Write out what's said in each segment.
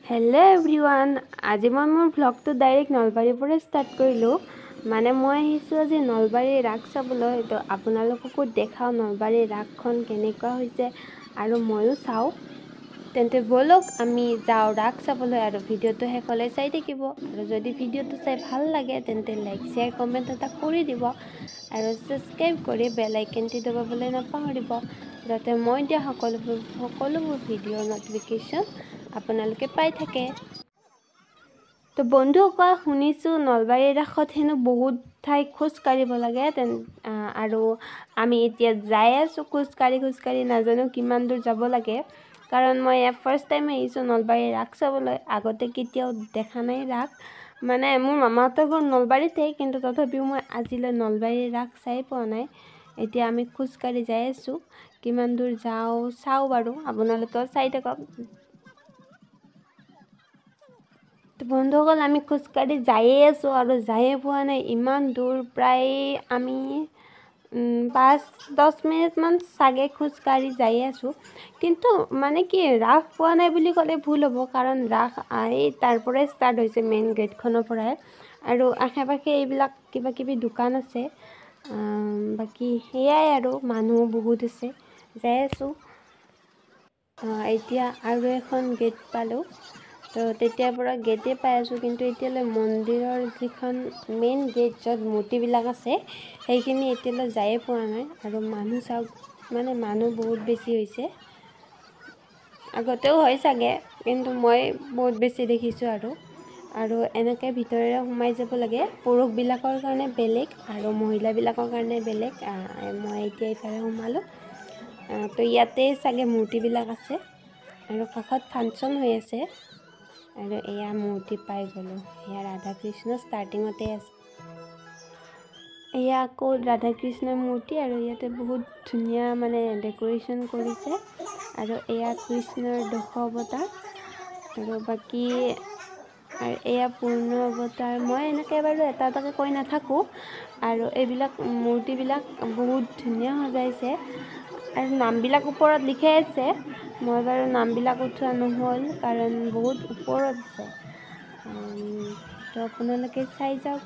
Hello everyone आज मैं मोर blog तो डायरेक्ट नलबारीर पर स्टार्ट करिलो माने मैं आहिছো आज नलबारीर राग चाबोलै तो आपनालोकको देखाओ नलबारीर रागखन केनेकुवा होइसे आरो मयो चाও तेन्ते बोलक आमी जाओ राग चाबोलै आरो भिडिओটো हेकले चाइ থাকিব आरो जदि भिडिओটো चाइ ভাল লাগে तेन्ते लाइक शेयर कमेन्ट এটা কৰি দিব आरो सब्सक्राइब কৰি बेल आइकनটি दबाবলৈ নাপাহৰিব যাতে মই দিয়া সকলোবোৰ ভিডিঅ'ৰ নটিফিকেশন আপোনালোকে পাই থাকে। তো বন্ধুসকল শুনিছো নলবাৰীৰ ৰাসত হেনো বহুত ঠাই খোজ কাঢ়িব লাগে আৰু আমি এতিয়া যাই আছো খোজ কাঢ়ি নাজানো কিমান দূৰ যাব লাগে কাৰণ মই ফাৰ্ষ্ট টাইম আহিছো নলবাৰীৰ ৰাস চাবলৈ আগতে কেতিয়াও দেখা নাই ৰাস মানে মোৰ মামাহঁতৰ ঘৰ নলবাৰীতে কিন্তু তথাপিও মই আজিলৈ নলবাৰীৰ ৰাস চাই পোৱা নাই। এতিয়া আমি খোজ কাঢ়ি যাই আছো কিমান দূৰ যাও চাও বাৰু আপোনালোকে চাই থাকক। तो बंधुসকল আমি খোজ কাঢ়ি যাইয়ে আছো আৰু যাইয়ে পোৱা নাই ইমান দূৰ প্ৰায় আমি 5-10 মিনিট মান সাগে খোজ কাঢ়ি যাইয়ে আছো কিন্তু মানে কি ৰাস পোৱা নাই বুলি ক'লে ভুল হ'ব কাৰণ ৰাস এই তাৰ পৰাই ষ্টাৰ্ট হৈছে মেইন গেটখনৰ পৰাই আৰু আশে-পাশে এইবিলাক কিবা কিবি দোকান আছে বাকি হেয়াই আৰু মানুহ বহুত আছে যাই আছো এতিয়া আৰু এখন গেট পালো तो तेতিয়াৰ পৰা গেটে পাই আছো কিন্তু এতিয়ালৈ মন্দিৰৰ যিখন মেইন গেট যত মূৰ্তিবিলাক আছে সেইখিনি এতিয়ালৈ যায়ে পোৱা নাই আৰু মানুহ চাওক মানে মানুহ বহুত বেছি হৈছে আগতেও হয় চাগে কিন্তু মই বহুত বেছি দেখিছো আৰু এনেকৈ ভিতৰেৰে সোমাই যাব লাগে পুৰুষবিলাকৰ কাৰণে বেলেগ আৰু মহিলাবিলাকৰ কাৰণে বেলেগ মই এতিয়া ইফালে সোমালো তো ইয়াতে চাগে মূৰ্তিবিলাক আছে আৰু কাষত ফাংচন হৈ আছে আৰু এয়া মূৰ্তি পাই গলো এয়া ৰাধা কৃষ্ণ স্টাৰ্টিংতে আছে এয়া আকৌ ৰাধা কৃষ্ণৰ মূৰ্তি আৰু ইয়াতে বহুত ধুনীয়া মানে ডেকোৰেশন কৰিছে আৰু এয়া কৃষ্ণৰ দশ অৱতাৰ আৰু বাকি আৰু এয়া পূৰ্ণ অৱতাৰ মই এনেকৈ বাৰু এটা এটাকৈ কৈ নাথাকো আৰু এইবিলাক মূৰ্তিবিলাক বহুত ধুনীয়া সজাইছে আৰু নামবিলাক ওপৰত লিখাই আছে মই বাৰু নামবিলাক উঠোৱা নহল কাৰণ বহুত ওপৰত আছে তো আপোনালোকে চাই যাওক।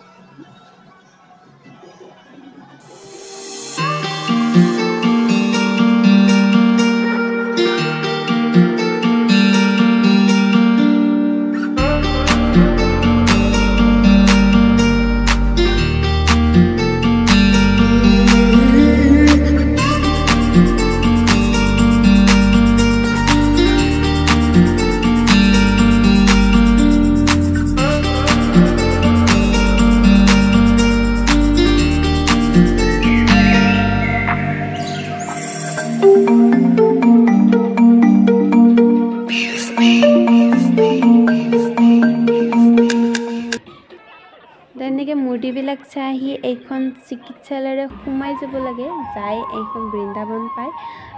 তেনেকৈ মূৰ্তিবিলাক চাই আহি এইখন চিকিৎসালয়ৰে সোমাই যাব লাগে যাই এইখন বৃন্দাবন পায়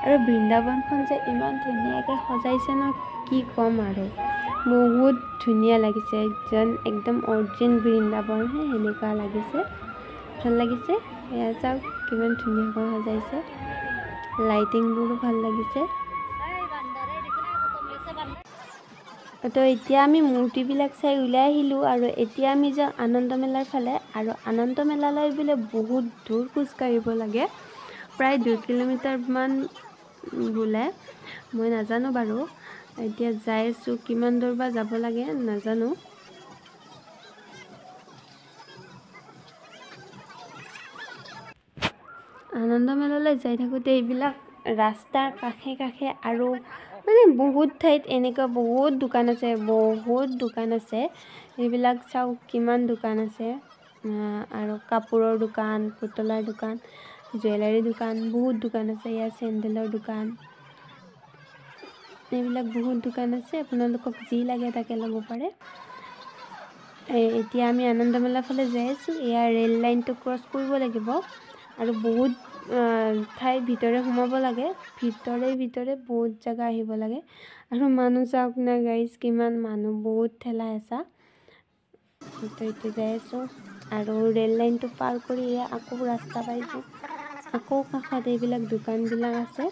আৰু বৃন্দাবনখন যে ইমান ধুনীয়াকৈ সজাইছে ন কি ক'ম আৰু বহুত ধুনীয়া লাগিছে যেন একদম অৰিজিনেল বৃন্দাবন হে এনেকুৱা লাগিছে ভাল লাগিছে এয়া চাওক কিমান ধুনীয়াকৈ সজাইছে লাইটিংবোৰো ভাল লাগিছে তো এতিয়া আমি মূৰ্তিবিলাক চাই ওলাই আহিলো আৰু এতিয়া আমি যাওঁ আনন্দ মেলাৰ ফালে আৰু আনন্দ মেলালৈ বোলে বহুত দূৰ খোজ কাঢ়িব লাগে প্ৰায় 2 কিলোমিটাৰ মান বোলে মই নাজানো বাৰু এতিয়া যাই আছো কিমান দূৰ বা যাব লাগে নাজানো আনন্দ মেলালৈ যাই থাকোতে এইবিলাক ৰাস্তাৰ কাষে কাষে আৰু মানে বহুত ঠাইত এনেকুৱা বহুত দোকান আছে এইবিলাক চাওক কিমান দোকান আছে আৰু কাপোৰৰ দোকান পুতলাৰ দোকান জুৱেলাৰী দোকান বহুত দোকান আছে ইয়াত চেণ্ডেলৰ দোকান এইবিলাক বহুত দোকান আছে আপোনালোকক যি লাগে তাকে ল'ব পাৰে এতিয়া আমি আনন্দ মেলাৰ ফালে যাই আছো এয়া ৰেল লাইনটো ক্ৰছ কৰিব লাগিব আৰু বহুত ঠাই ভিতৰে সোমাব লাগে ভিতৰে বহুত জায়গা আহিব লাগে আৰু মানুহ চাওক না গাইজ কিমান মানুহ বহুত ঠেলা হেঁচা তো এতিয়া যাই আছো আৰু ৰেল লাইনটো পাৰ কৰি আকৌ ৰাস্তা পাইছো আকৌ কাষত এইবিলাক দোকানবিলাক আছে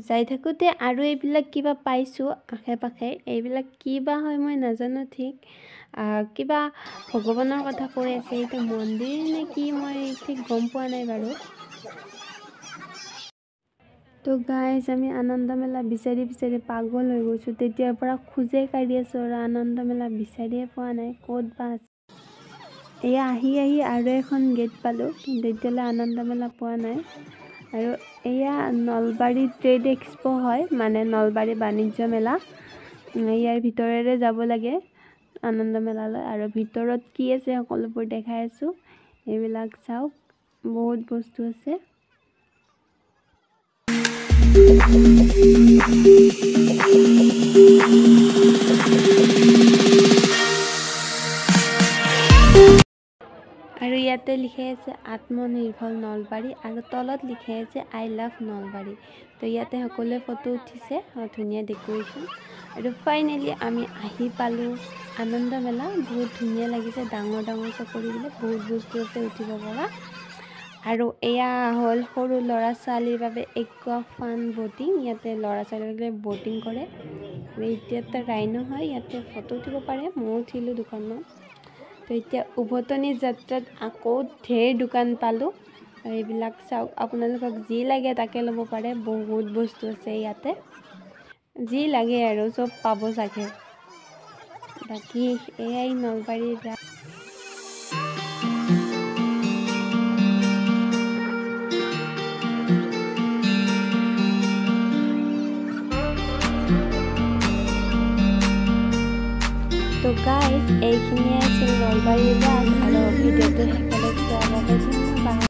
যাই থাকোঁতে আৰু এইবিলাক কিবা পাইছোঁ আশে পাশে, এইবিলাক কিবা হয় মই নাজানো ঠিক। কিবা ভগৱানৰ কথা কৈ আছে, এইটো মন্দিৰ নে কি মই ঠিক গম পোৱা নাই বাৰু। তো গাইজ আমি আনন্দ মেলা বিচাৰি বিচাৰি পাগল হৈ গৈছোঁ, তেতিয়াৰ পৰা খোজে কাঢ়ি আছোঁ আৰু আনন্দ মেলা বিচাৰিয়ে পোৱা নাই, ক'ত বা আছে। এয়া আহি আৰু এখন গেট পালোঁ, কিন্তু এতিয়ালৈ আনন্দ মেলা পোৱা নাই। আৰু এয়া নলবাৰী ট্ৰেড এক্সপ' হয়, মানে নলবাৰী বাণিজ্য মেলা। ইয়াৰ ভিতৰেৰে যাব লাগে আনন্দ মেলালৈ, আৰু ভিতৰত কি আছে সকলোবোৰ দেখাই আছোঁ। এইবিলাক চাওক, বহুত বস্তু আছে। আৰু ইয়াতে লিখা আছে আত্মনিৰ্ভৰ নলবাৰী, আৰু তলত লিখা আছে আই লাভ নলবাৰী। তো ইয়াতে সকলোৱে ফটো উঠিছে, ধুনীয়া ডেক'ৰেশ্যন। আৰু ফাইনেলি আমি আহি পালোঁ আনন্দ মেলা। বহুত ধুনীয়া লাগিছে, ডাঙৰ ডাঙৰ চকৰিবিলাক, বহুত বস্তু আছে উঠিব পৰা। আৰু এয়া হ'ল সৰু ল'ৰা ছোৱালীৰ বাবে একুৱা ফান ব'টিং। ইয়াতে ল'ৰা ছোৱালীবিলাকে ব'টিং কৰে। আৰু এতিয়া এটা ৰাইনো হয়, ইয়াতে ফটো উঠিব পাৰে, ময়ো উঠিলোঁ দুখনমান। তো এতিয়া উভতনি যাত্ৰাত আকৌ ঢেৰ দোকান পালোঁ। এইবিলাক চাওক, আপোনালোকক যি লাগে তাকে ল'ব পাৰে, বহুত বস্তু আছে ইয়াতে, যি লাগে আৰু চব পাব চাগে। বাকী এয়াই নলবাৰীৰ ৰাস। তো গাইজ এইখিনিয়ে আছিল নলবাৰীৰ ৰাস, আৰু ভিডিঅ'টো শেষলৈ চোৱাৰ বাবে